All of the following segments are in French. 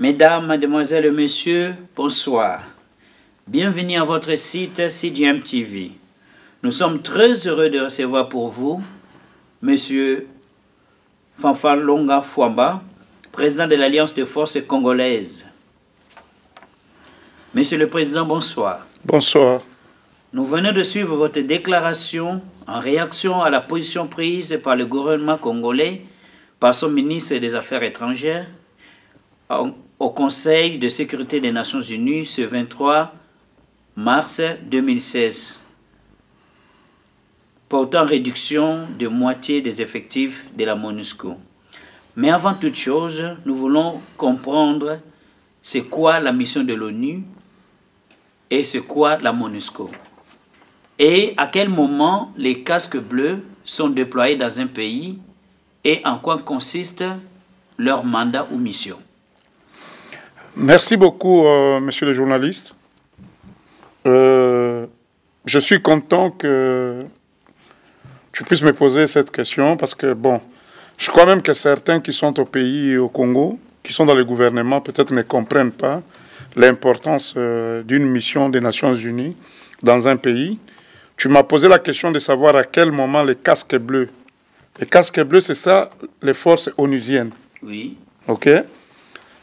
Mesdames, Mademoiselles et Messieurs, bonsoir. Bienvenue à votre site CDM TV. Nous sommes très heureux de recevoir pour vous Monsieur Fanfalonga Fwamba, président de l'Alliance des forces congolaises. Monsieur le Président, bonsoir. Bonsoir. Nous venons de suivre votre déclaration en réaction à la position prise par le gouvernement congolais, par son ministre des Affaires étrangères, au Conseil de sécurité des Nations Unies ce 23 mars 2016, portant réduction de moitié des effectifs de la MONUSCO. Mais avant toute chose, nous voulons comprendre c'est quoi la mission de l'ONU et c'est quoi la MONUSCO. Et à quel moment les casques bleus sont déployés dans un pays et en quoi consiste leur mandat ou mission. Merci beaucoup, monsieur le journaliste. Je suis content que tu puisses me poser cette question parce que, bon, je crois même que certains qui sont au pays, au Congo, qui sont dans le gouvernement, peut-être ne comprennent pas l'importance d'une mission des Nations Unies dans un pays. Tu m'as posé la question de savoir à quel moment les casques bleus. Les casques bleus, c'est ça, les forces onusiennes. Oui. OK?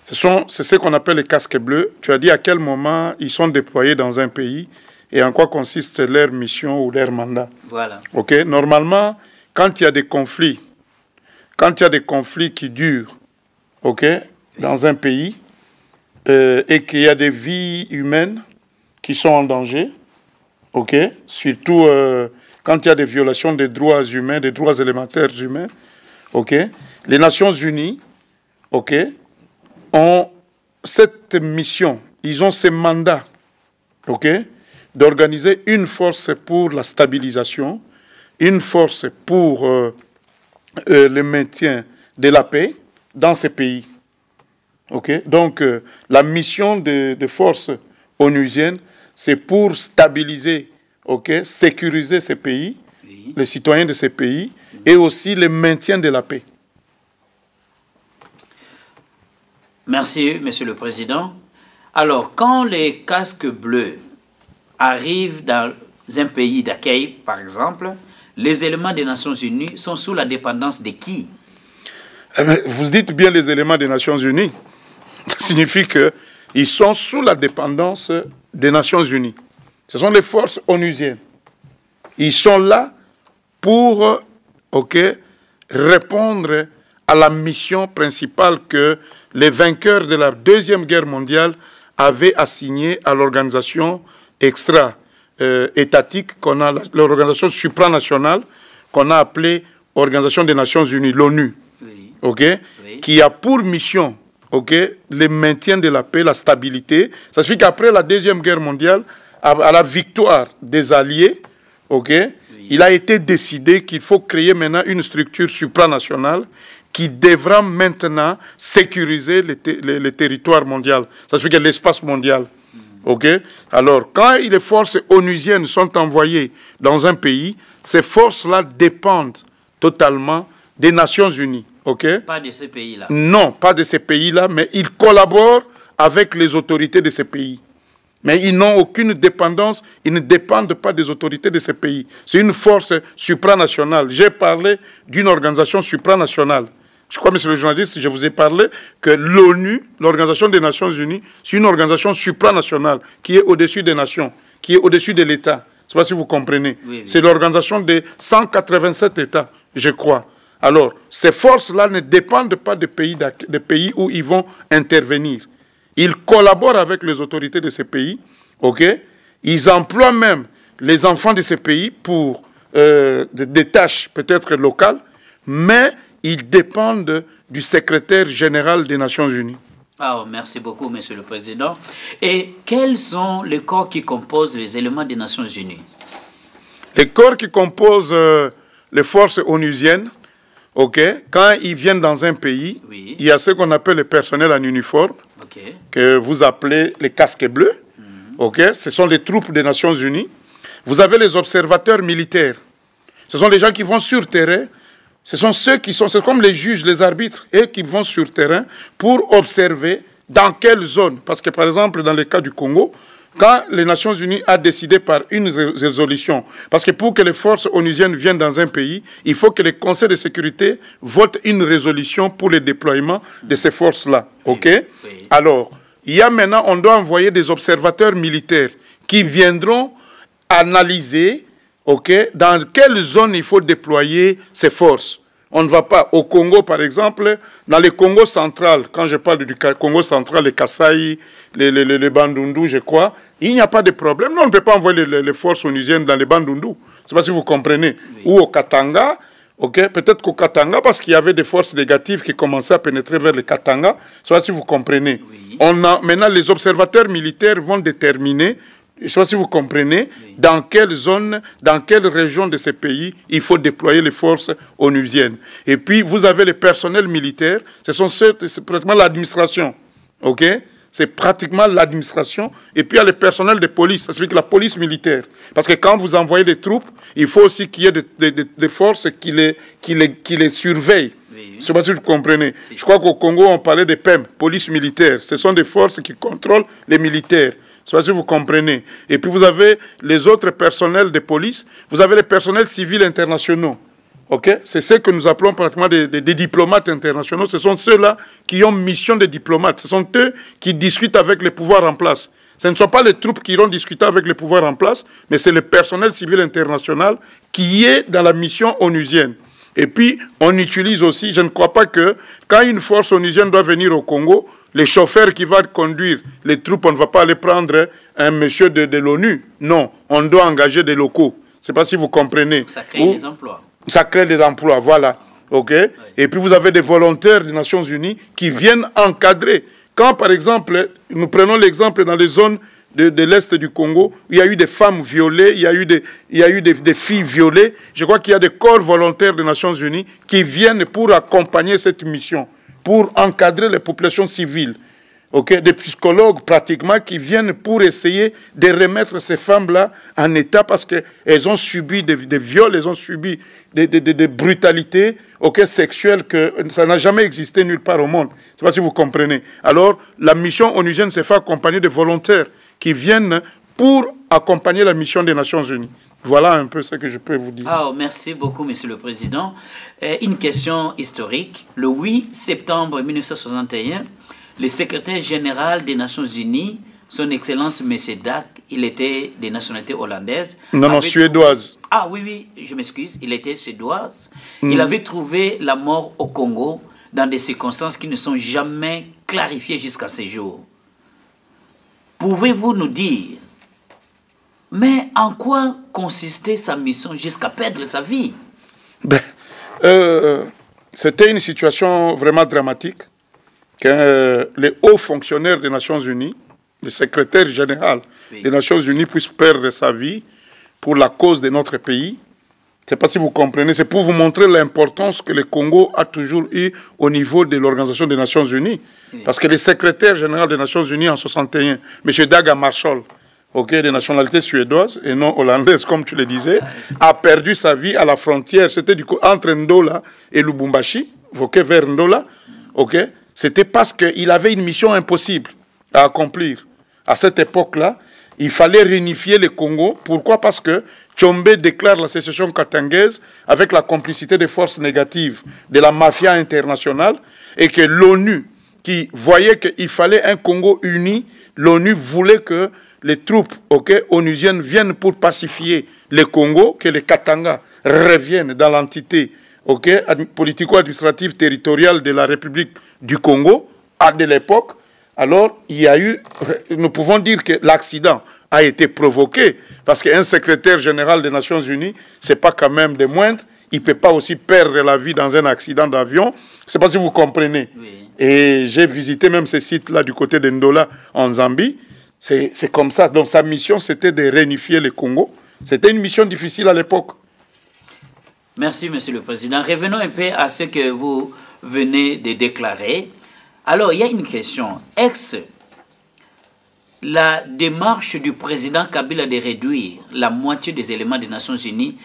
C'est ce qu'on appelle les casques bleus. Tu as dit à quel moment ils sont déployés dans un pays et en quoi consiste leur mission ou leur mandat. Voilà. OK? Normalement, quand il y a des conflits, qui durent, OK, dans un pays, et qu'il y a des vies humaines qui sont en danger, OK, surtout quand il y a des violations des droits humains, des droits élémentaires humains, OK, les Nations Unies, OK, ont cette mission, ils ont ce mandat, OK, d'organiser une force pour la stabilisation, une force pour le maintien de la paix dans ces pays. OK, donc la mission des forces onusiennes, c'est pour stabiliser, OK, sécuriser ces pays, oui, les citoyens de ces pays, et aussi le maintien de la paix. Merci, Monsieur le Président. Alors, quand les casques bleus arrivent dans un pays d'accueil, par exemple, les éléments des Nations Unies sont sous la dépendance de qui? Vous dites bien les éléments des Nations Unies. Ça signifie qu'ils sont sous la dépendance des Nations Unies. Ce sont les forces onusiennes. Ils sont là pour, OK, répondre à la mission principale que les vainqueurs de la Deuxième Guerre mondiale avaient assignée à l'organisation extra-étatique, qu'on a l'organisation supranationale, qu'on a appelée Organisation des Nations Unies, l'ONU, oui, OK, oui, qui a pour mission, OK, le maintien de la paix, la stabilité. Ça signifie qu'après la Deuxième Guerre mondiale, à la victoire des Alliés, OK, oui, il a été décidé qu'il faut créer maintenant une structure supranationale qui devra maintenant sécuriser le territoire mondial. Ça signifie que l'espace mondial. OK? Alors, quand les forces onusiennes sont envoyées dans un pays, ces forces-là dépendent totalement des Nations Unies. OK? Pas de ces pays-là. Non, pas de ces pays-là, mais ils collaborent avec les autorités de ces pays. Mais ils n'ont aucune dépendance, ils ne dépendent pas des autorités de ces pays. C'est une force supranationale. J'ai parlé d'une organisation supranationale. Je crois, monsieur le journaliste, je vous ai parlé que l'ONU, l'Organisation des Nations Unies, c'est une organisation supranationale qui est au-dessus des nations, qui est au-dessus de l'État. Je ne sais pas si vous comprenez. Oui, oui. C'est l'organisation de 187 États, je crois. Alors, ces forces-là ne dépendent pas des pays où ils vont intervenir. Ils collaborent avec les autorités de ces pays, OK? Ils emploient même les enfants de ces pays pour des tâches peut-être locales, mais ils dépendent du secrétaire général des Nations Unies. Ah, merci beaucoup, Monsieur le Président. Et quels sont les corps qui composent les éléments des Nations Unies? Les corps qui composent les forces onusiennes, OK, quand ils viennent dans un pays, oui, il y a ce qu'on appelle le personnel en uniforme, okay, que vous appelez les casques bleus. OK, ce sont les troupes des Nations Unies. Vous avez les observateurs militaires. Ce sont les gens qui vont sur terrain. Ce sont ceux qui sont, c'est comme les juges, les arbitres, et qui vont sur terrain pour observer dans quelle zone. Parce que par exemple, dans le cas du Congo, quand les Nations Unies ont décidé par une résolution, parce que pour que les forces onusiennes viennent dans un pays, il faut que le Conseil de sécurité vote une résolution pour le déploiement de ces forces-là. OK? Oui. Alors, il y a maintenant, on doit envoyer des observateurs militaires qui viendront analyser, OK, dans quelle zone il faut déployer ces forces. On ne va pas au Congo, par exemple, dans le Congo central, quand je parle du Congo central, les Kasaï, les Bandundu, je crois, il n'y a pas de problème. Non, on ne peut pas envoyer les forces onusiennes dans les Bandundu. Je ne sais pas si vous comprenez. Oui. Ou au Katanga, okay? Peut-être qu'au Katanga, parce qu'il y avait des forces négatives qui commençaient à pénétrer vers le Katanga. Je ne sais pas si vous comprenez. Oui. Maintenant, les observateurs militaires vont déterminer, je ne sais pas si vous comprenez, oui, dans quelle zone, dans quelle région de ces pays il faut déployer les forces onusiennes. Et puis, vous avez les personnels militaires, c'est pratiquement l'administration, ok? C'est pratiquement l'administration. Et puis, il y a le personnel de police, ça veut dire la police militaire. Parce que quand vous envoyez des troupes, il faut aussi qu'il y ait des forces qui les surveillent. Oui. Je ne sais pas si vous comprenez. Si. Je crois qu'au Congo, on parlait des PEM, police militaire. Ce sont des forces qui contrôlent les militaires. Je ne sais pas si vous comprenez. Et puis vous avez les autres personnels de police. Vous avez les personnels civils internationaux. Okay? C'est ce que nous appelons pratiquement des diplomates internationaux. Ce sont ceux-là qui ont mission de diplomates. Ce sont eux qui discutent avec les pouvoirs en place. Ce ne sont pas les troupes qui iront discuter avec les pouvoirs en place, mais c'est le personnel civil international qui est dans la mission onusienne. Et puis, on utilise aussi, je ne crois pas que quand une force onusienne doit venir au Congo, les chauffeurs qui vont conduire les troupes, on ne va pas aller prendre un monsieur de l'ONU. Non, on doit engager des locaux. Je ne sais pas si vous comprenez. Ça crée des emplois. Ça crée des emplois, voilà. OK? Oui. Et puis vous avez des volontaires des Nations Unies qui viennent encadrer. Quand, par exemple, nous prenons l'exemple dans les zones de l'Est du Congo, où il y a eu des femmes violées, il y a eu des filles violées, je crois qu'il y a des corps volontaires des Nations Unies qui viennent pour accompagner cette mission, pour encadrer les populations civiles. Okay? Des psychologues pratiquement qui viennent pour essayer de remettre ces femmes-là en état parce qu'elles ont subi des viols, elles ont subi des brutalités sexuelles que ça n'a jamais existé nulle part au monde. Je ne sais pas si vous comprenez. Alors, la mission onusienne s'est fait accompagner de volontaires qui viennent pour accompagner la mission des Nations Unies. Voilà un peu ce que je peux vous dire. Oh, merci beaucoup, Monsieur le Président. Une question historique. Le 8 septembre 1961, le secrétaire général des Nations Unies, son Excellence M. Dac, il était des nationalités hollandaises. Non, suédoise. Ah oui, je m'excuse, il était suédoise. Il avait trouvé la mort au Congo dans des circonstances qui ne sont jamais clarifiées jusqu'à ce jour. Pouvez-vous nous dire, mais en quoi consistait sa mission jusqu'à perdre sa vie? C'était une situation vraiment dramatique. Que les hauts fonctionnaires des Nations Unies, le secrétaire général des Nations Unies puisse perdre sa vie pour la cause de notre pays. Je ne sais pas si vous comprenez, c'est pour vous montrer l'importance que le Congo a toujours eu au niveau de l'Organisation des Nations Unies. Parce que le secrétaire général des Nations Unies en 61, M. Dag Hammarskjöld, de nationalité suédoise et non hollandaise, comme tu le disais, a perdu sa vie à la frontière. C'était du coup entre Ndola et Lubumbashi, vers Ndola, C'était parce qu'il avait une mission impossible à accomplir. À cette époque-là, il fallait réunifier le Congo. Pourquoi? Parce que Tshombe déclare la sécession katangaise avec la complicité des forces négatives de la mafia internationale et que l'ONU, qui voyait qu'il fallait un Congo uni, l'ONU voulait que les troupes onusiennes viennent pour pacifier le Congo, que les Katanga reviennent dans l'entité politico-administrative territoriale de la République du Congo, de l'époque. Alors, il y a eu, nous pouvons dire que l'accident a été provoqué, parce qu'un secrétaire général des Nations Unies, ce n'est pas quand même des moindres, il ne peut pas aussi perdre la vie dans un accident d'avion. Je ne sais pas si vous comprenez. Oui. Et j'ai visité même ce site-là du côté de Ndola, en Zambie. C'est comme ça. Donc sa mission, c'était de réunifier le Congo. C'était une mission difficile à l'époque. Merci, Monsieur le Président. Revenons un peu à ce que vous venez de déclarer. Alors, il y a une question. La démarche du président Kabila de réduire la moitié des éléments des Nations Unies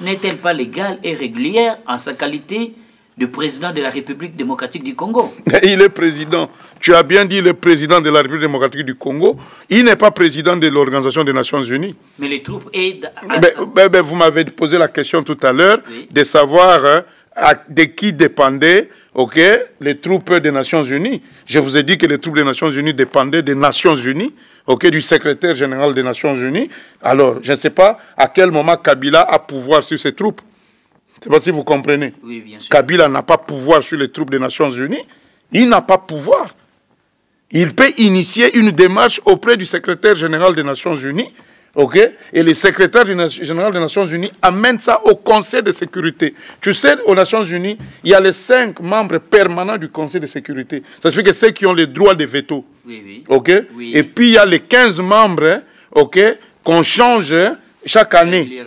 n'est-elle pas légale et régulière en sa qualité de président de la République démocratique du Congo. Il est président. Tu as bien dit le président de la République démocratique du Congo. Il n'est pas président de l'Organisation des Nations Unies. Mais les troupes aident vous m'avez posé la question tout à l'heure de savoir de qui dépendaient les troupes des Nations Unies. Je vous ai dit que les troupes des Nations Unies dépendaient des Nations Unies, du secrétaire général des Nations Unies. Alors, je ne sais pas à quel moment Kabila a pouvoir sur ces troupes. Je ne sais pas si vous comprenez. Oui, bien sûr. Kabila n'a pas pouvoir sur les troupes des Nations Unies. Il n'a pas pouvoir. Il peut initier une démarche auprès du secrétaire général des Nations Unies. Et le secrétaire général des Nations Unies amène ça au Conseil de sécurité. Tu sais, aux Nations Unies, il y a les 5 membres permanents du Conseil de sécurité. Ça fait que ceux qui ont le droit de veto. Oui. Et puis il y a les 15 membres qu'on change chaque année.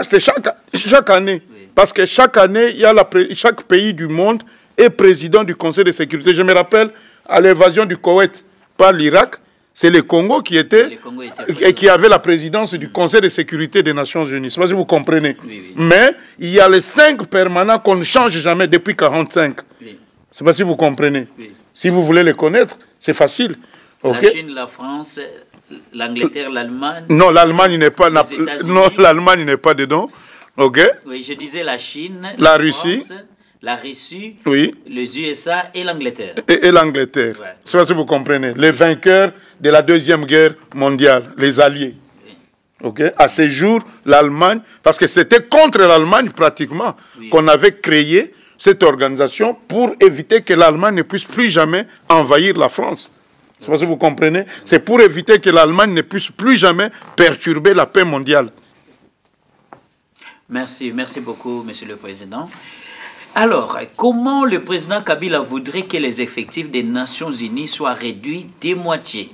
C'est chaque année. Oui. Parce que chaque année, il y a chaque pays du monde est président du Conseil de sécurité. Je me rappelle, à l'évasion du Koweït par l'Irak, c'est le Congo qui qui avait la présidence du Conseil de sécurité des Nations Unies. Je ne sais pas si vous comprenez. Oui. Mais il y a les 5 permanents qu'on ne change jamais depuis 1945. Je ne sais pas si vous comprenez. Oui. Si vous voulez les connaître, c'est facile. La Chine, la France, l'Angleterre, l'Allemagne. Non, l'Allemagne n'est pas. Non, l'Allemagne n'est pas dedans. Oui, je disais la Chine, la Russie. France, la Russie, les USA et l'Angleterre. Et l'Angleterre. Ouais. C'est ça que vous comprenez. Les vainqueurs de la Deuxième Guerre mondiale, les Alliés. À ce jour, l'Allemagne, parce que c'était contre l'Allemagne pratiquement qu'on avait créé cette organisation pour éviter que l'Allemagne ne puisse plus jamais envahir la France. C'est parce que vous comprenez. C'est pour éviter que l'Allemagne ne puisse plus jamais perturber la paix mondiale. Merci beaucoup, Monsieur le Président. Alors, comment le président Kabila voudrait que les effectifs des Nations Unies soient réduits de moitié?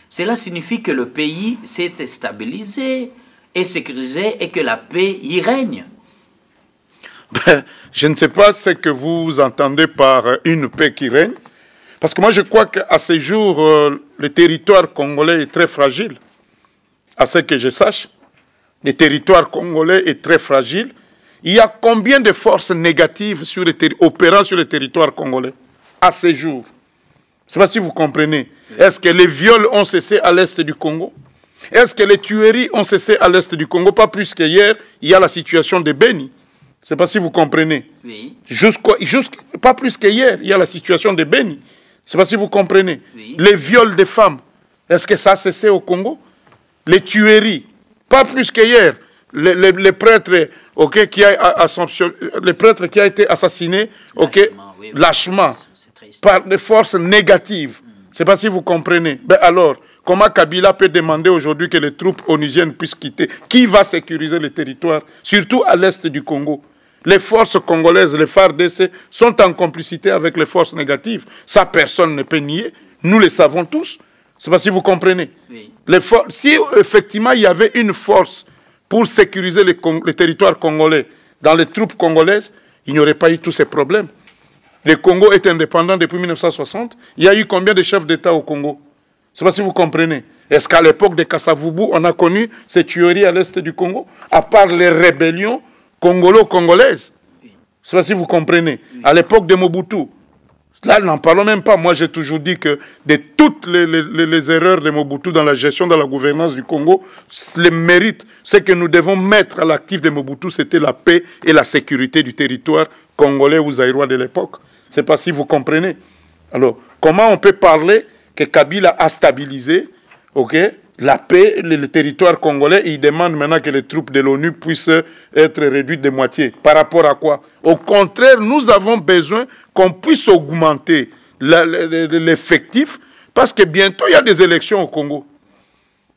Cela signifie que le pays s'est stabilisé et sécurisé et que la paix y règne. Je ne sais pas ce que vous entendez par une paix qui règne. Parce que moi, je crois qu'à ce jour, le territoire congolais est très fragile. À ce que je sache, le territoire congolais est très fragile. Il y a combien de forces négatives opérant sur le territoire congolais à ce jour? Je ne sais pas si vous comprenez. Est-ce que les viols ont cessé à l'est du Congo? Est-ce que les tueries ont cessé à l'est du Congo? Pas plus qu'hier, il y a la situation de Beni. Je ne sais pas si vous comprenez. Oui. Pas plus qu'hier, il y a la situation de Beni. Je ne sais pas si vous comprenez. Oui. Les viols des femmes, est-ce que ça a cessé au Congo? Les tueries, pas plus qu'hier. Les prêtres, le prêtre qui a été assassiné, lâchement, par des forces négatives. Je ne sais pas si vous comprenez. Ben alors, comment Kabila peut demander aujourd'hui que les troupes onusiennes puissent quitter? Qui va sécuriser le territoire, surtout à l'est du Congo? Les forces congolaises, les FARDC, sont en complicité avec les forces négatives. Ça, personne ne peut nier. Nous le savons tous. Je ne sais pas si vous comprenez. Oui. Si effectivement il y avait une force pour sécuriser les territoires congolais dans les troupes congolaises, il n'y aurait pas eu tous ces problèmes. Le Congo est indépendant depuis 1960. Il y a eu combien de chefs d'État au Congo? Je ne sais pas si vous comprenez. Est-ce qu'à l'époque de Kassavubu, on a connu ces tueries à l'est du Congo? À part les rébellions congolo-congolaises. Je ne sais pas si vous comprenez. À l'époque de Mobutu, là, n'en parlons même pas. Moi, j'ai toujours dit que de toutes les erreurs de Mobutu dans la gestion, dans la gouvernance du Congo, le mérite, ce que nous devons mettre à l'actif de Mobutu, c'était la paix et la sécurité du territoire congolais ou zaïrois de l'époque. Je ne sais pas si vous comprenez. Alors, comment on peut parler que Kabila a stabilisé la paix, le territoire congolais, et il demande maintenant que les troupes de l'ONU puissent être réduites de moitié. Par rapport à quoi? Au contraire, nous avons besoin qu'on puisse augmenter l'effectif, parce que bientôt il y a des élections au Congo.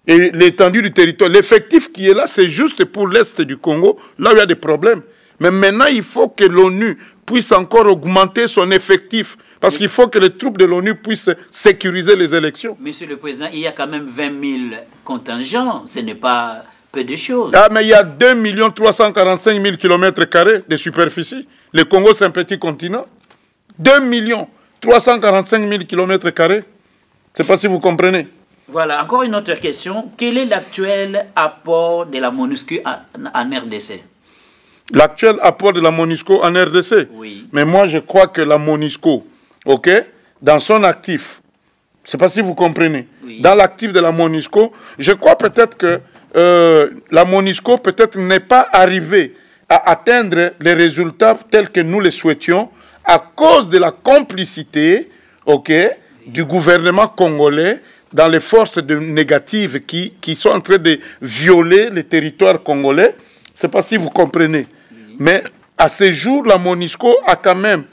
Et l'étendue du territoire, l'effectif qui est là, c'est juste pour l'est du Congo, là où il y a des problèmes. Mais maintenant, il faut que l'ONU puisse encore augmenter son effectif. Parce qu'il faut que les troupes de l'ONU puissent sécuriser les élections. Monsieur le Président, il y a quand même 20 000 contingents. Ce n'est pas peu de choses. Ah, mais il y a 2 345 000 km² de superficie. Le Congo, c'est un petit continent. 2 345 000 km². Je ne sais pas si vous comprenez. Voilà, encore une autre question. Quel est l'actuel apport de la MONUSCO en RDC? l'actuel apport de la MONUSCO en RDC. Oui. Mais moi, je crois que la MONUSCO, ok, dans son actif, je ne sais pas si vous comprenez, Oui. dans l'actif de la MONUSCO, je crois peut-être que la MONUSCO peut-être n'est pas arrivée à atteindre les résultats tels que nous les souhaitions à cause de la complicité, ok, du gouvernement congolais dans les forces négatives qui sont en train de violer les territoires congolais. Je ne sais pas si vous comprenez. Mais à ce jour, la MONUSCO a quand même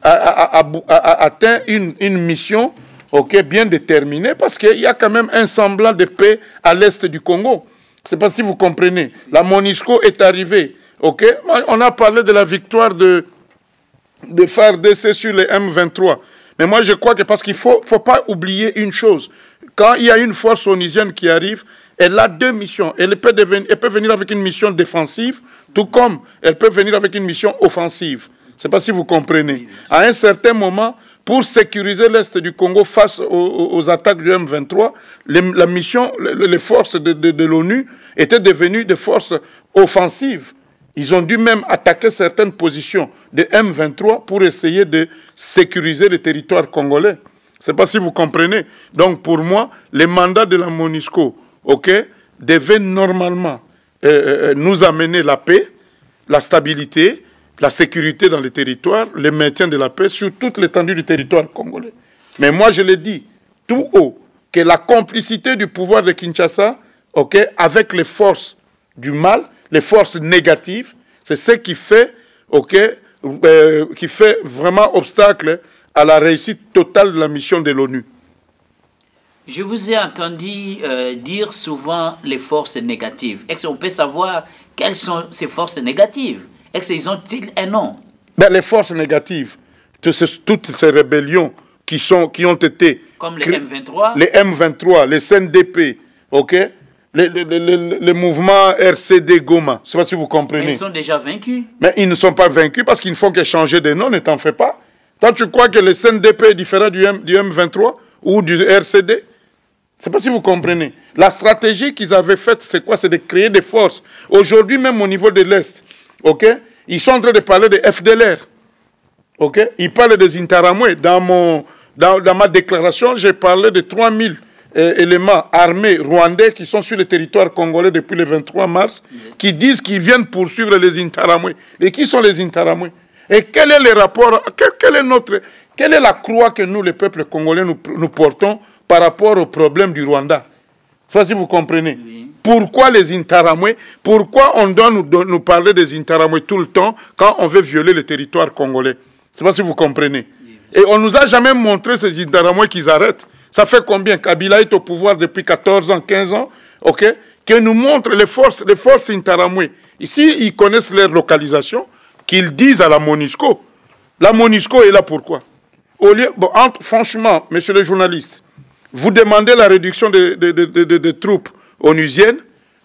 atteint une mission, ok, bien déterminée, parce qu'il y a quand même un semblant de paix à l'est du Congo. Je ne sais pas si vous comprenez. La MONUSCO est arrivée. ok. On a parlé de la victoire de FARDC sur les M23. Mais moi, je crois que parce qu'il ne faut pas oublier une chose. Quand il y a une force onusienne qui arrive, elle a deux missions. Elle peut venir avec une mission défensive, tout comme elle peut venir avec une mission offensive. Je ne sais pas si vous comprenez. À un certain moment, pour sécuriser l'Est du Congo face aux attaques du M23, les forces de l'ONU étaient devenues des forces offensives. Ils ont dû même attaquer certaines positions de M23 pour essayer de sécuriser le territoire congolais. Je ne sais pas si vous comprenez. Donc pour moi, les mandats de la MONUSCO, ok, devaient normalement nous amener la paix, la stabilité, la sécurité dans les territoires, le maintien de la paix sur toute l'étendue du territoire congolais. Mais moi, je l'ai dit tout haut, que la complicité du pouvoir de Kinshasa, ok, avec les forces du mal, les forces négatives, c'est ce qui fait, ok, qui fait vraiment obstacle à la réussite totale de la mission de l'ONU. Je vous ai entendu dire souvent les forces négatives. Est-ce qu'on peut savoir quelles sont ces forces négatives? Est-ce qu'ils ont-ils un nom? Ben, les forces négatives, toutes ces rébellions qui ont été... Comme les M23? Les M23, les CNDP, ok, les mouvements RCD Goma. Je ne sais pas si vous comprenez. Mais ils sont déjà vaincus. Mais ils ne sont pas vaincus parce qu'ils ne font que changer de nom, ne t'en fais pas. Toi, tu crois que le CNDP est différent du M23 ou du RCD? Je ne sais pas si vous comprenez. La stratégie qu'ils avaient faite, c'est quoi? C'est de créer des forces. Aujourd'hui, même au niveau de l'Est, ok, ils sont en train de parler de FDLR. Ok, ils parlent des Interahamwe. Dans ma déclaration, j'ai parlé de 3000 éléments armés rwandais qui sont sur le territoire congolais depuis le 23 mars, qui disent qu'ils viennent poursuivre les Interahamwe. Et qui sont les Interahamwe? Et quel est le rapport, quelle est la croix que nous, les peuples congolais, nous portons par rapport au problème du Rwanda? Je ne sais pas si vous comprenez. Oui. Pourquoi les Interahamwe? Pourquoi on doit nous parler des Interahamwe tout le temps quand on veut violer le territoire congolais? Je ne sais pas si vous comprenez. Oui. Et on ne nous a jamais montré ces Interahamwe qu'ils arrêtent. Ça fait combien? Kabila est au pouvoir depuis 14 ans, 15 ans, ok? Que nous montre les forces Interahamwe. Ici, ils connaissent leur localisation, qu'ils disent à la MONUSCO. La MONUSCO est là pourquoi? Franchement, monsieur le journaliste, vous demandez la réduction des troupes onusiennes,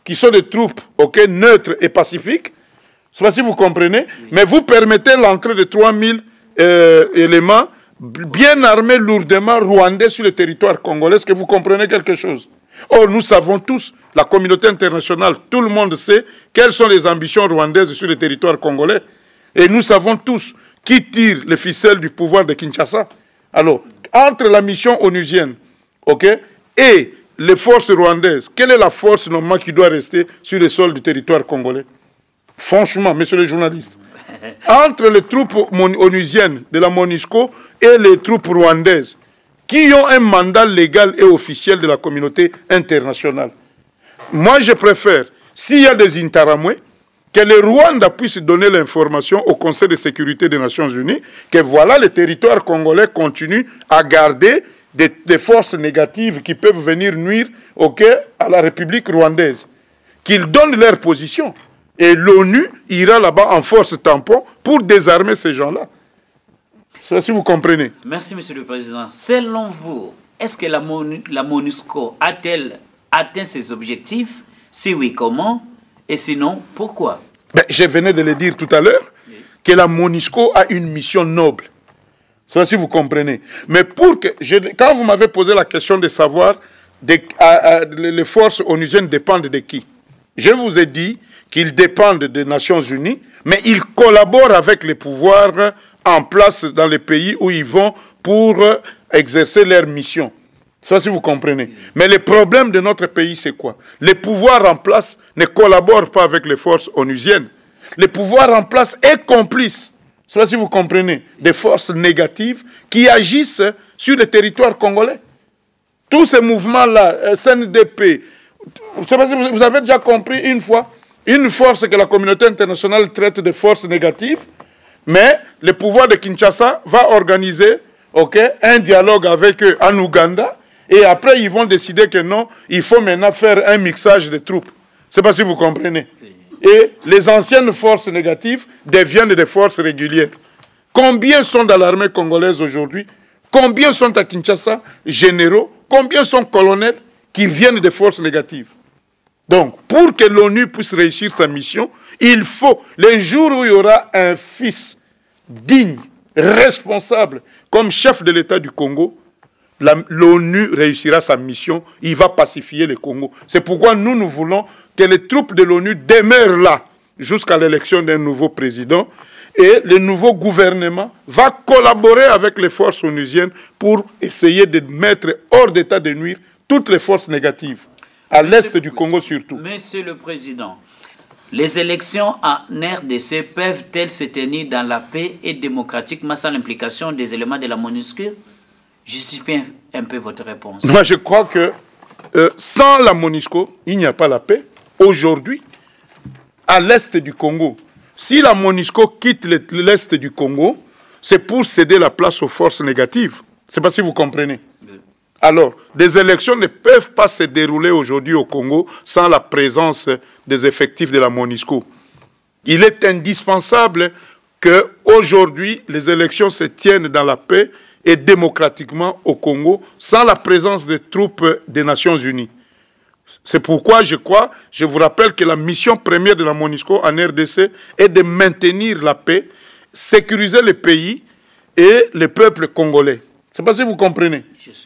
qui sont des troupes neutres et pacifiques. Je ne sais pas si vous comprenez, mais vous permettez l'entrée de 3000 éléments bien armés lourdement rwandais sur le territoire congolais. Est-ce que vous comprenez quelque chose? Or, nous savons tous, la communauté internationale, tout le monde sait quelles sont les ambitions rwandaises sur le territoire congolais. Et nous savons tous qui tire les ficelles du pouvoir de Kinshasa. Alors, entre la mission onusienne, et les forces rwandaises, quelle est la force normalement qui doit rester sur le sol du territoire congolais? Franchement, messieurs les journalistes, entre les troupes onusiennes de la MONUSCO et les troupes rwandaises, qui ont un mandat légal et officiel de la communauté internationale. Moi, je préfère, s'il y a des Interahamwe, que le Rwanda puisse donner l'information au Conseil de sécurité des Nations Unies que voilà, le territoire congolais continue à garder des forces négatives qui peuvent venir nuire à la République rwandaise. Qu'ils donnent leur position. Et l'ONU ira là-bas en force tampon pour désarmer ces gens-là. Je sais pas si vous comprenez. Merci, Monsieur le Président. Selon vous, est-ce que la MONUSCO a-t-elle atteint ses objectifs? Si oui, comment? Et sinon, pourquoi? Ben, je venais de le dire tout à l'heure, que la MONUSCO a une mission noble. Je ne sais pas si vous comprenez. Mais quand vous m'avez posé la question de savoir les forces onusiennes dépendent de qui, Je vous ai dit qu'ils dépendent des Nations Unies, mais ils collaborent avec les pouvoirs en place dans les pays où ils vont pour exercer leur mission. Ça, si vous comprenez. Mais le problème de notre pays, c'est quoi? Les pouvoirs en place ne collaborent pas avec les forces onusiennes. Les pouvoirs en place est complice. Ça, si vous comprenez. Des forces négatives qui agissent sur le territoire congolais. Tous ces mouvements-là, SNDP, vous avez déjà compris une fois, une force que la communauté internationale traite de force négative, mais le pouvoir de Kinshasa va organiser un dialogue avec eux en Ouganda, et après ils vont décider que non, il faut maintenant faire un mixage de troupes. Je ne sais pas si vous comprenez. Et les anciennes forces négatives deviennent des forces régulières. Combien sont dans l'armée congolaise aujourd'hui? Combien sont à Kinshasa généraux? Combien sont colonels qui viennent des forces négatives? Donc, pour que l'ONU puisse réussir sa mission, il faut, les jours où il y aura un fils digne, responsable, comme chef de l'État du Congo, l'ONU réussira sa mission, il va pacifier le Congo. C'est pourquoi nous voulons que les troupes de l'ONU demeurent là jusqu'à l'élection d'un nouveau président, et le nouveau gouvernement va collaborer avec les forces onusiennes pour essayer de mettre hors d'état de nuire toutes les forces négatives, à l'est du Congo surtout. Monsieur le Président, les élections en RDC peuvent-elles se tenir dans la paix et démocratiquement sans l'implication des éléments de la MONUSCO? Justifiez un peu votre réponse. Moi, je crois que sans la MONUSCO, il n'y a pas la paix. Aujourd'hui, à l'est du Congo, si la MONUSCO quitte l'est du Congo, c'est pour céder la place aux forces négatives. Je ne sais pas si vous comprenez. Alors, des élections ne peuvent pas se dérouler aujourd'hui au Congo sans la présence des effectifs de la MONUSCO. Il est indispensable qu'aujourd'hui, les élections se tiennent dans la paix et démocratiquement au Congo sans la présence des troupes des Nations Unies. C'est pourquoi je vous rappelle que la mission première de la MONUSCO en RDC est de maintenir la paix, sécuriser le pays et le peuple congolais. Je ne sais pas si vous comprenez.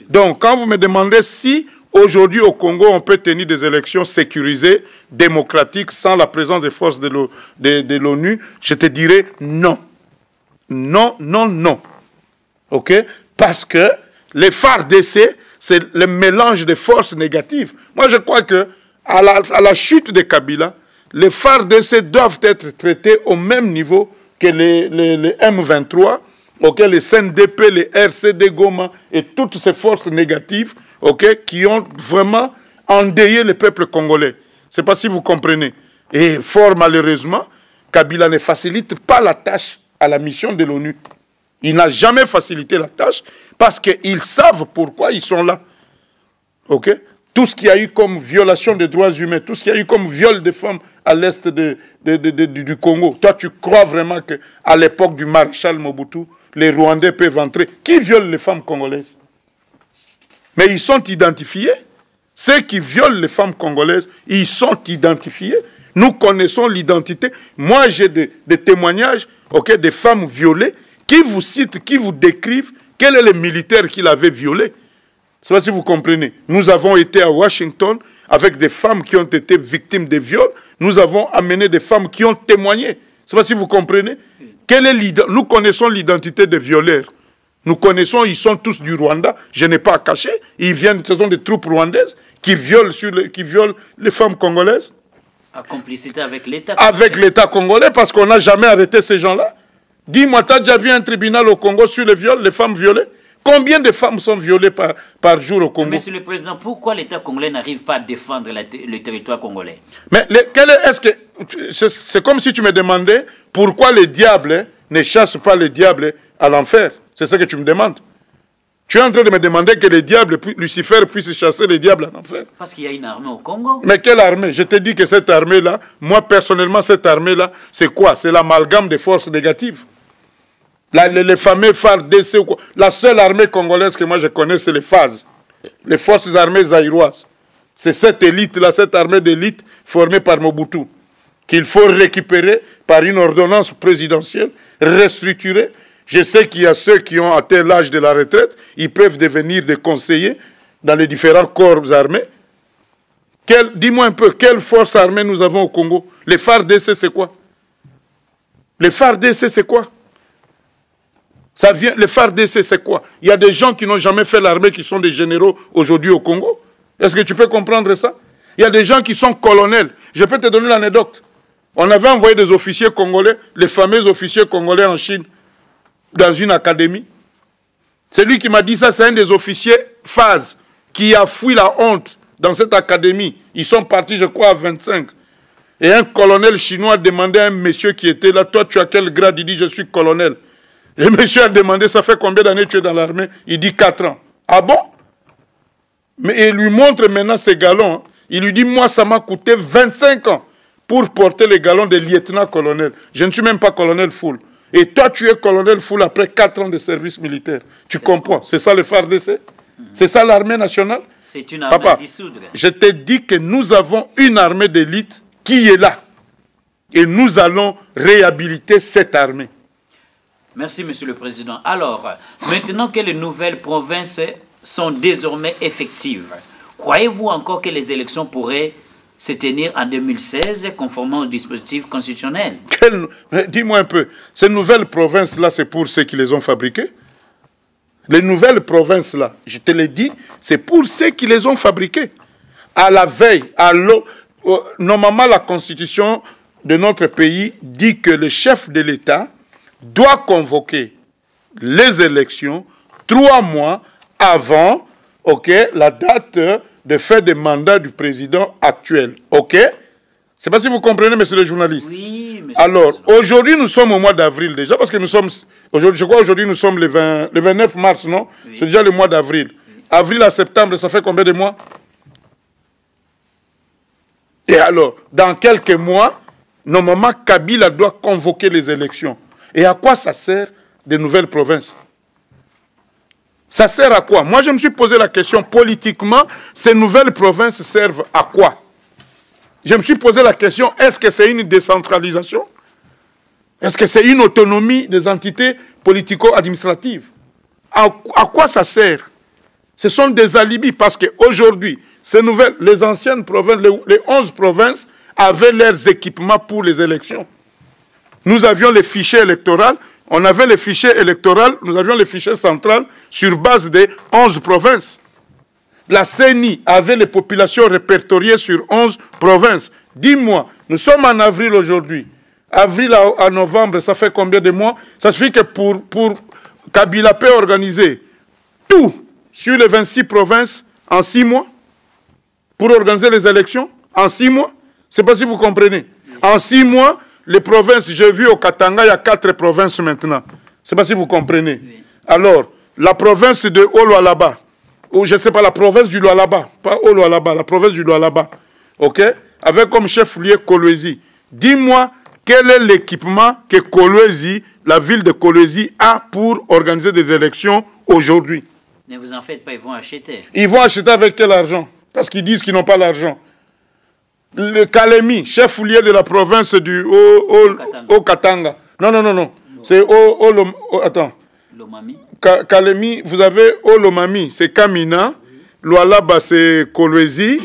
Donc, quand vous me demandez si aujourd'hui au Congo on peut tenir des élections sécurisées, démocratiques, sans la présence des forces de l'ONU, je te dirais non. Non, non, non. OK? Parce que les FARDC, c'est le mélange de forces négatives. Moi, je crois que à la chute de Kabila, les FARDC doivent être traités au même niveau que les M23, les CNDP, les RCD Goma et toutes ces forces négatives qui ont vraiment endeuillé le peuple congolais. Je ne sais pas si vous comprenez. Et fort malheureusement, Kabila ne facilite pas la tâche à la mission de l'ONU. Il n'a jamais facilité la tâche parce qu'ils savent pourquoi ils sont là. Tout ce qu'il y a eu comme violation des droits humains, tout ce qu'il y a eu comme viol des femmes à l'est du Congo, toi tu crois vraiment qu'à l'époque du maréchal Mobutu, les Rwandais peuvent entrer? Qui viole les femmes congolaises? Mais ils sont identifiés. Ceux qui violent les femmes congolaises, ils sont identifiés. Nous connaissons l'identité. Moi, j'ai des témoignages des femmes violées qui vous citent, qui vous décrivent quel est le militaire qui l'avait violé. Je ne sais pas si vous comprenez. Nous avons été à Washington avec des femmes qui ont été victimes de viols. Nous avons amené des femmes qui ont témoigné. Je ne sais pas si vous comprenez. Nous connaissons l'identité des violeurs. Nous connaissons, ils sont tous du Rwanda. Je n'ai pas à cacher. Ce sont des troupes rwandaises qui violent les femmes congolaises. En complicité avec l'État. Avec l'État congolais, parce qu'on n'a jamais arrêté ces gens-là. Dis-moi, tu as déjà vu un tribunal au Congo sur les viols, les femmes violées? Combien de femmes sont violées par jour au Congo? Monsieur le Président, pourquoi l'État congolais n'arrive pas à défendre le territoire congolais? Mais c'est comme si tu me demandais pourquoi les diables ne chassent pas les diables à l'enfer. C'est ça que tu me demandes. Tu es en train de me demander que les diables, Lucifer puisse chasser les diables en enfer. Parce qu'il y a une armée au Congo. Mais quelle armée? Je te dis que cette armée-là, moi personnellement, cette armée-là, c'est quoi? C'est l'amalgame des forces négatives. Les fameux FARDC, la seule armée congolaise que moi je connais, c'est les FAZ, les forces armées zaïroises. C'est cette élite-là, cette armée d'élite formée par Mobutu, qu'il faut récupérer par une ordonnance présidentielle, restructurer. Je sais qu'il y a ceux qui ont atteint l'âge de la retraite, ils peuvent devenir des conseillers dans les différents corps armés Dis-moi un peu, quelle force armée nous avons au Congo? Les FARDC, c'est quoi? Les FARDC, c'est quoi? Ça vient, les FARDC, c'est quoi? Il y a des gens qui n'ont jamais fait l'armée, qui sont des généraux aujourd'hui au Congo. Est-ce que tu peux comprendre ça? Il y a des gens qui sont colonels. Je peux te donner l'anecdote. On avait envoyé des officiers congolais, les fameux officiers congolais en Chine, dans une académie. C'est lui qui m'a dit ça, c'est un des officiers phase qui a fui la honte dans cette académie. Ils sont partis, je crois, à 25. Et un colonel chinois a demandé à un monsieur qui était là, toi, tu as quel grade? Il dit, je suis colonel. Le monsieur a demandé, ça fait combien d'années tu es dans l'armée? Il dit 4 ans. Ah bon? Mais il lui montre maintenant ses galons. Hein. Il lui dit, moi, ça m'a coûté 25 ans pour porter les galons de lieutenant-colonel. Je ne suis même pas colonel full. Et toi, tu es colonel full après 4 ans de service militaire. Tu comprends? C'est ça le FARDC? C'est ça l'armée nationale? C'est une armée à dissoudre. Je te dis que nous avons une armée d'élite qui est là. Et nous allons réhabiliter cette armée. Merci, Monsieur le Président. Alors, maintenant que les nouvelles provinces sont désormais effectives, croyez-vous encore que les élections pourraient se tenir en 2016, conformément au dispositif constitutionnel? Dis-moi un peu, ces nouvelles provinces-là, c'est pour ceux qui les ont fabriquées? Les nouvelles provinces-là, je te l'ai dit, c'est pour ceux qui les ont fabriquées. À la veille, normalement, la constitution de notre pays dit que le chef de l'État doit convoquer les élections 3 mois avant la date de fin de mandat du président actuel. OK? C'est pas si vous comprenez, monsieur le journaliste. Oui, monsieur. Alors, aujourd'hui, nous sommes au mois d'avril déjà, parce que nous sommes, je crois aujourd'hui, nous sommes le 29 mars, non? Oui. C'est déjà le mois d'avril. Oui. Avril à septembre, ça fait combien de mois? Et alors, dans quelques mois, normalement, Kabila doit convoquer les élections. Et à quoi ça sert des nouvelles provinces? Ça sert à quoi? Moi, je me suis posé la question, politiquement, ces nouvelles provinces servent à quoi? Je me suis posé la question, est-ce que c'est une décentralisation? Est-ce que c'est une autonomie des entités politico-administratives? À quoi ça sert? Ce sont des alibis, parce qu'aujourd'hui, ces nouvelles, les anciennes provinces, les 11 provinces, avaient leurs équipements pour les élections. Nous avions les fichiers électoraux, on avait les fichiers électoraux, nous avions les fichiers centraux sur base des 11 provinces. La CENI avait les populations répertoriées sur 11 provinces. Dis-moi, nous sommes en avril aujourd'hui. Avril à novembre, ça fait combien de mois? Ça suffit que pour Kabila peut organiser tout sur les 26 provinces en 6 mois pour organiser les élections en 6 mois. Je ne sais pas si vous comprenez. En 6 mois, les provinces, j'ai vu au Katanga, il y a 4 provinces maintenant. Je ne sais pas si vous comprenez. Alors, la province de Olualaba, ou je ne sais pas, la province du Lualaba, pas Olualaba, la province du Lualaba, ok, avec comme chef-lieu Kolwezi. Dis-moi, quel est l'équipement que Kolwezi, la ville de Kolwezi, a pour organiser des élections aujourd'hui? Ne vous en faites pas, ils vont acheter. Ils vont acheter avec quel argent? Parce qu'ils disent qu'ils n'ont pas l'argent. Le Kalemi, chef-lieu de la province du Haut-Katanga. Non. C'est attends. Lomami. Kalemi, vous avez Olomami, c'est Kamina. Lualaba, c'est Kolwezi.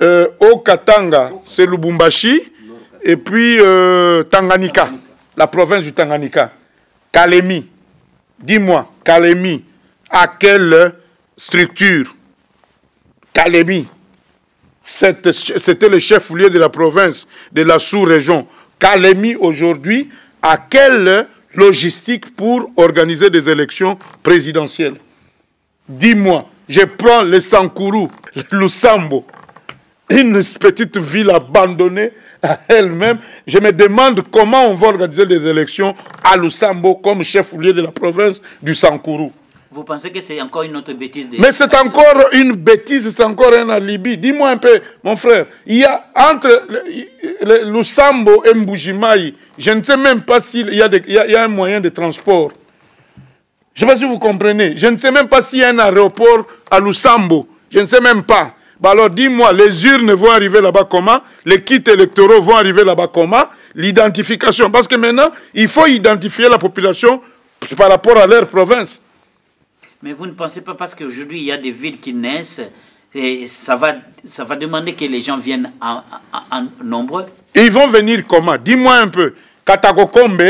Haut-Katanga, c'est Lubumbashi. Et puis Tanganyika, la province du Tanganyika. Kalemi. Dis-moi, Kalemi, à quelle structure? Kalemi. C'était le chef-lieu de la province, de la sous-région. Kalemi, aujourd'hui, à quelle logistique pour organiser des élections présidentielles? Dis-moi, je prends le Sankourou, le Lusambo, une petite ville abandonnée à elle-même. Je me demande comment on va organiser des élections à Lusambo comme chef-lieu de la province du Sankourou. Vous pensez que c'est encore une autre bêtise? Mais c'est encore une bêtise, c'est encore un alibi. Dis-moi un peu, mon frère, il y a entre le Lusambo et Mbujimayi, je ne sais même pas s'il y a un moyen de transport. Je ne sais pas si vous comprenez. Je ne sais même pas s'il y a un aéroport à Lusambo. Je ne sais même pas. Bah alors dis-moi, les urnes vont arriver là-bas comment? Les kits électoraux vont arriver là-bas comment? L'identification. Parce que maintenant, il faut identifier la population par rapport à leur province. Mais vous ne pensez pas, parce qu'aujourd'hui, il y a des villes qui naissent Et ça va demander que les gens viennent en nombreux. Ils vont venir comment? Dis-moi un peu. Katakokombe,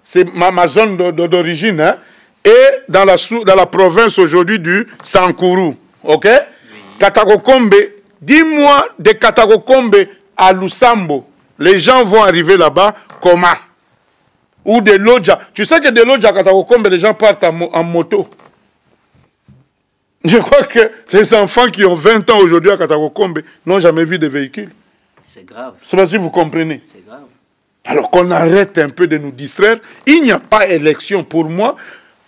c'est ma zone d'origine, hein, et dans la province aujourd'hui du Sankuru. Ok? Oui. Katakokombe, dis-moi de Katakokombe à Lusambo. Les gens vont arriver là-bas comment? Ou de Lodja. Tu sais que de Lodja à Katakokombe, les gens partent en moto. Je crois que les enfants qui ont 20 ans aujourd'hui à Katakokombe n'ont jamais vu de véhicule. C'est grave. C'est pas si vous comprenez. C'est grave. Alors qu'on arrête un peu de nous distraire. Il n'y a pas élection pour moi.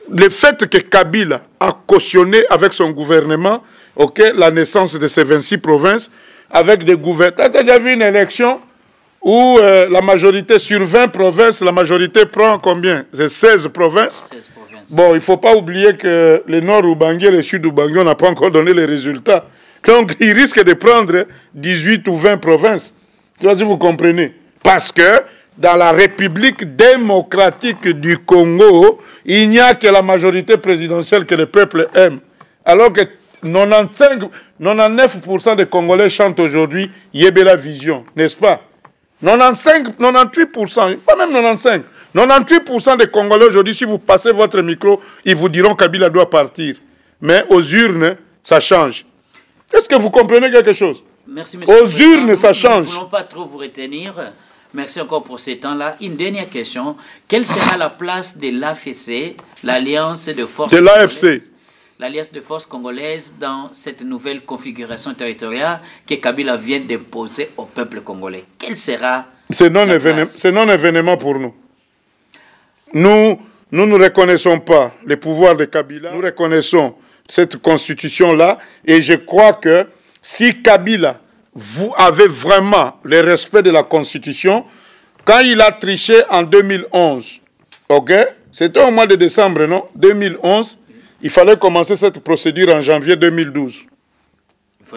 Le fait que Kabila a cautionné avec son gouvernement, ok, la naissance de ces 26 provinces, avec des gouverneurs. Tu as déjà vu une élection où la majorité, sur 20 provinces, la majorité prend combien? C'est 16 provinces. 16 provinces. Bon, il ne faut pas oublier que le nord Ubangi et le sud Ubangi, on n'a pas encore donné les résultats. Donc, il risque de prendre 18 ou 20 provinces. Tu vois si vous comprenez. Parce que dans la République démocratique du Congo, il n'y a que la majorité présidentielle que le peuple aime. Alors que 99% des Congolais chantent aujourd'hui Yébela Vision, n'est-ce pas? 98%, pas même 95%. 98% des Congolais aujourd'hui, si vous passez votre micro, ils vous diront Kabila doit partir. Mais aux urnes, ça change. Est-ce que vous comprenez quelque chose? Merci, monsieur. Aux urnes, ça change. Nous ne voulons pas trop vous retenir. Merci encore pour ce temps-là. Une dernière question. Quelle sera la place de l'AFC, l'Alliance de forces congolaises, l'Alliance de forces congolaises dans cette nouvelle configuration territoriale que Kabila vient d'imposer au peuple congolais? Quelle sera C'est non-événement pour nous. Nous ne reconnaissons pas les pouvoirs de Kabila. Nous reconnaissons cette constitution-là. Et je crois que si Kabila, vous avez vraiment le respect de la constitution, quand il a triché en 2011, ok, c'était au mois de décembre, non? 2011, il fallait commencer cette procédure en janvier 2012.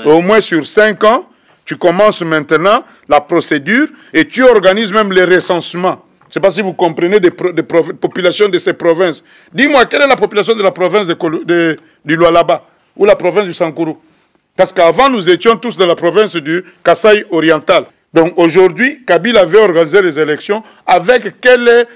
Au moins sur 5 ans, tu commences maintenant la procédure et tu organises même les recensements. Je ne sais pas si vous comprenez des populations de ces provinces. Dis-moi, quelle est la population de la province du Lualaba ou la province du Sankuru? Parce qu'avant, nous étions tous dans la province du Kasaï oriental. Donc aujourd'hui, Kabila avait organisé les élections avec quelle est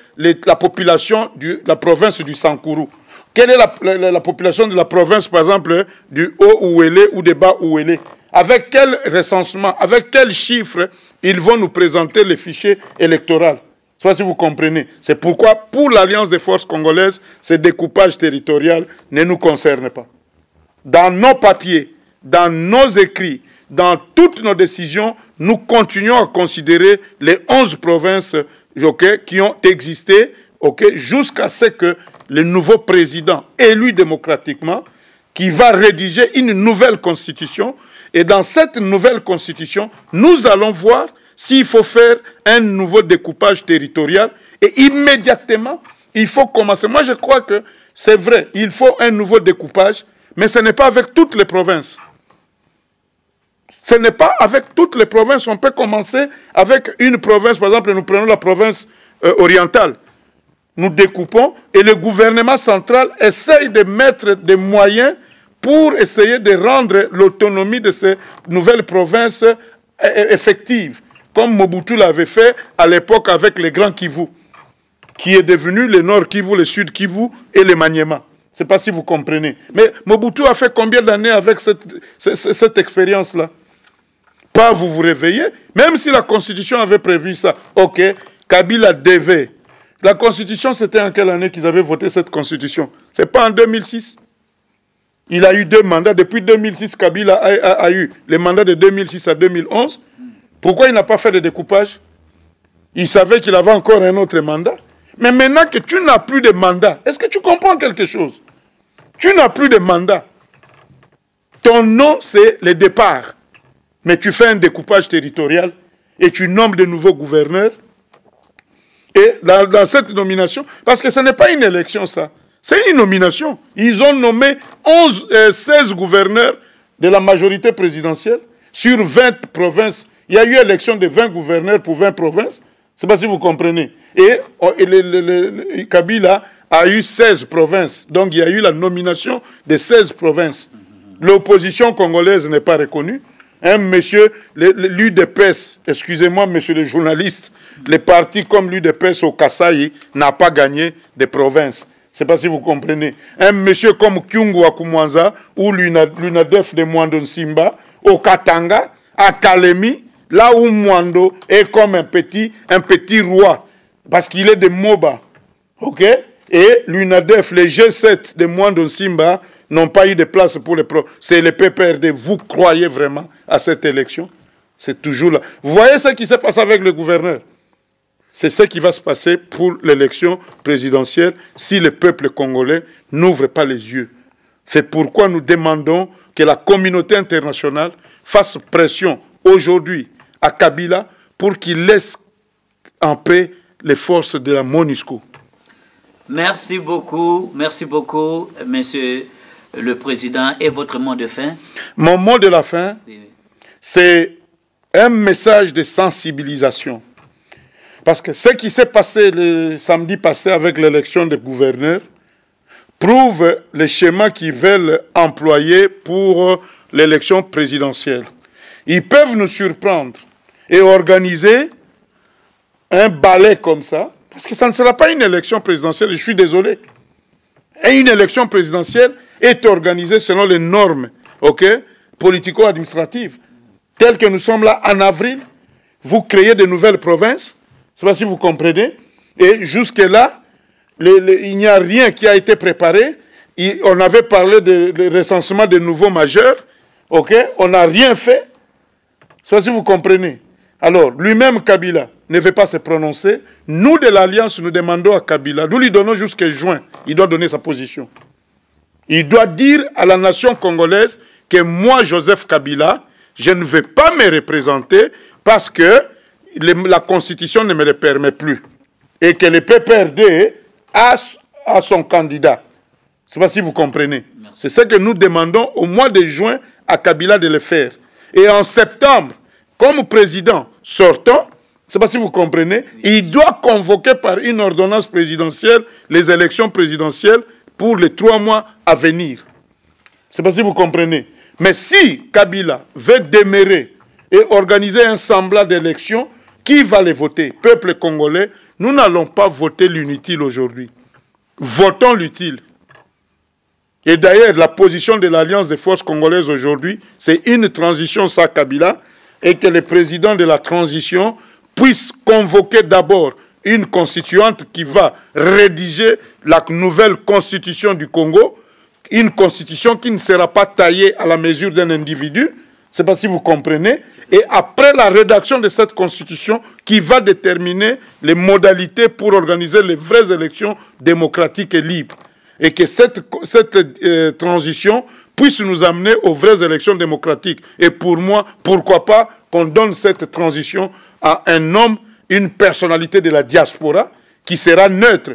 la population de la province du Sankuru. Quelle est la population de la province, par exemple, du Haut-Ouélé ou des Bas-Ouélé? Avec quel recensement, avec quels chiffres ils vont nous présenter les fichiers électoraux? Je ne sais pas si vous comprenez. C'est pourquoi, pour l'Alliance des forces congolaises, ce découpage territorial ne nous concerne pas. Dans nos papiers, dans nos écrits, dans toutes nos décisions, nous continuons à considérer les 11 provinces qui ont existé jusqu'à ce que le nouveau président élu démocratiquement, qui va rédiger une nouvelle constitution, et dans cette nouvelle constitution, nous allons voir s'il faut faire un nouveau découpage territorial, et immédiatement, il faut commencer. Moi, je crois que c'est vrai, il faut un nouveau découpage, mais ce n'est pas avec toutes les provinces. Ce n'est pas avec toutes les provinces. On peut commencer avec une province. Par exemple, nous prenons la province orientale. Nous découpons et le gouvernement central essaye de mettre des moyens pour essayer de rendre l'autonomie de ces nouvelles provinces effectives. Comme Mobutu l'avait fait à l'époque avec les Grands Kivu, qui est devenu le Nord Kivu, le Sud Kivu et le Maniema. Je ne sais pas si vous comprenez. Mais Mobutu a fait combien d'années avec cette expérience-là? Pas vous réveillez, même si la Constitution avait prévu ça. Ok, Kabila devait. La Constitution, c'était en quelle année qu'ils avaient voté cette Constitution? Ce n'est pas en 2006. Il a eu 2 mandats. Depuis 2006, Kabila a eu les mandats de 2006 à 2011. Pourquoi il n'a pas fait de découpage? Il savait qu'il avait encore un autre mandat. Mais maintenant que tu n'as plus de mandat, est-ce que tu comprends quelque chose? Tu n'as plus de mandat. Ton nom, c'est le départ. Mais tu fais un découpage territorial et tu nommes de nouveaux gouverneurs. Et dans cette nomination, parce que ce n'est pas une élection, ça. C'est une nomination. Ils ont nommé 16 gouverneurs de la majorité présidentielle sur 20 provinces. Il y a eu élection de 20 gouverneurs pour 20 provinces. Je ne sais pas si vous comprenez. Et Kabila a eu 16 provinces. Donc il y a eu la nomination de 16 provinces. L'opposition congolaise n'est pas reconnue. Un monsieur, l'UDPS, excusez-moi, monsieur le journaliste, les partis comme l'UDPS au Kasaï n'a pas gagné des provinces. Je ne sais pas si vous comprenez. Un monsieur comme Kyungu Akumwanza ou l'UNADEF de Mwando Simba, au Katanga, à Kalemi, là où Mwando est comme un petit roi, parce qu'il est de Moba. Ok? Et l'UNADEF, les G7 de Mwando Simba, n'ont pas eu de place pour les c'est le PPRD. Vous croyez vraiment à cette élection? C'est toujours là. Vous voyez ce qui s'est passé avec le gouverneur? C'est ce qui va se passer pour l'élection présidentielle si le peuple congolais n'ouvre pas les yeux. C'est pourquoi nous demandons que la communauté internationale fasse pression aujourd'hui à Kabila pour qu'il laisse en paix les forces de la MONUSCO. Merci beaucoup, monsieur le Président. Et votre mot de fin? Mon mot de la fin, c'est un message de sensibilisation. Parce que ce qui s'est passé le samedi passé avec l'élection des gouverneurs prouve les schémas qu'ils veulent employer pour l'élection présidentielle. Ils peuvent nous surprendre et organiser un ballet comme ça, parce que ça ne sera pas une élection présidentielle, je suis désolé. Et une élection présidentielle est organisée selon les normes politico-administratives. Telles que nous sommes là en avril, vous créez de nouvelles provinces, je ne sais pas si vous comprenez, et jusque-là, il n'y a rien qui a été préparé. On avait parlé de recensement de nouveaux majeurs, on n'a rien fait, je ne sais pas si vous comprenez. Alors, lui-même, Kabila, ne veut pas se prononcer. Nous, de l'Alliance, nous demandons à Kabila, nous lui donnons jusqu'à juin, il doit donner sa position. Il doit dire à la nation congolaise que moi, Joseph Kabila, je ne vais pas me représenter parce que la Constitution ne me le permet plus. Et que le PPRD a son candidat. Je ne sais pas si vous comprenez. C'est ce que nous demandons au mois de juin à Kabila de le faire. Et en septembre, comme président sortant, je ne sais pas si vous comprenez, il doit convoquer par une ordonnance présidentielle les élections présidentielles pour les 3 mois à venir. Je ne sais pas si vous comprenez. Mais si Kabila veut demeurer et organiser un semblant d'élection, qui va les voter? Peuple congolais, nous n'allons pas voter l'inutile aujourd'hui. Votons l'utile. Et d'ailleurs, la position de l'Alliance des forces congolaises aujourd'hui, c'est une transition sans Kabila, et que le président de la transition puisse convoquer d'abord une constituante qui va rédiger la nouvelle constitution du Congo, une constitution qui ne sera pas taillée à la mesure d'un individu, je ne sais pas si vous comprenez, et après la rédaction de cette constitution qui va déterminer les modalités pour organiser les vraies élections démocratiques et libres. Et que cette transition puisse nous amener aux vraies élections démocratiques. Et pour moi, pourquoi pas qu'on donne cette transition à un homme, une personnalité de la diaspora qui sera neutre,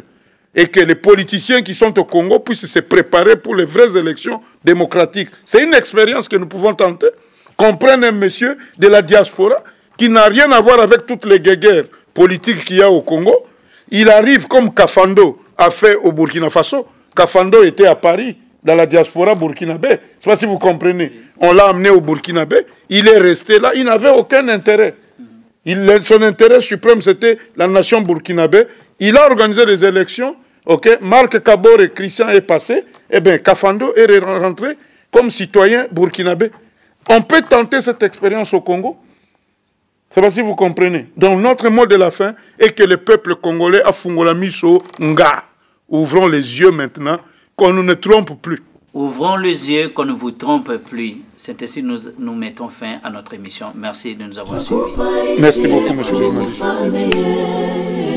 et que les politiciens qui sont au Congo puissent se préparer pour les vraies élections démocratiques. C'est une expérience que nous pouvons tenter. Qu'on prenne un monsieur de la diaspora qui n'a rien à voir avec toutes les guerres politiques qu'il y a au Congo. Il arrive comme Kafando a fait au Burkina Faso. Kafando était à Paris, dans la diaspora burkinabé. Je ne sais pas si vous comprenez. On l'a amené au Burkinabé. Il est resté là. Il n'avait aucun intérêt. Son intérêt suprême, c'était la nation burkinabé. Il a organisé les élections. Marc Kabore et Christian est passé. Eh bien, Kafando est rentré comme citoyen burkinabé. On peut tenter cette expérience au Congo. Je ne sais pas si vous comprenez. Donc, notre mot de la fin est que le peuple congolais a fungola miso nga. Ouvrons les yeux maintenant, qu'on ne nous trompe plus. Ouvrons les yeux, qu'on ne vous trompe plus. C'est ainsi que nous mettons fin à notre émission. Merci de nous avoir suivis. Merci beaucoup, monsieur le journaliste.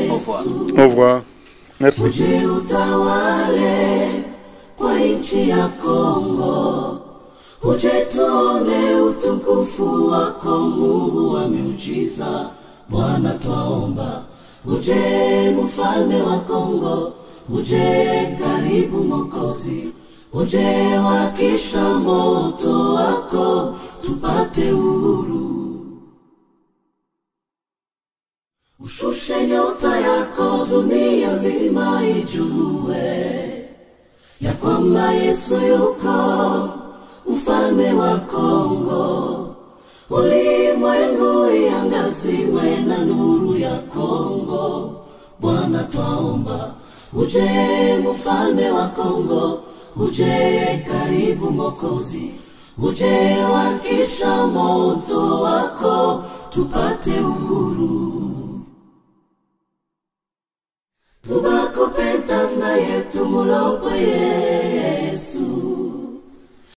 Au revoir. Au revoir. Merci. Uje tuone utukufu wako Mungu wa miujiza. Bwana twaomba, uje mfalme wa Kongo, uje karibu Mwokozi, uje wakisha moto wako tupate uhuru. Ushushe nyota yako dunia nzima ijue ya kwamba Yesu yuko. Ufalme mfalme wa Kongo. Ulimwengu iangaziwe na nuru ya Kongo. Bwana twaomba, uje mfalme wa Kongo, uje karibu Mwokozi, uje wakisha moto wako tupate uhuru. Tubako petanga yetu mulopwe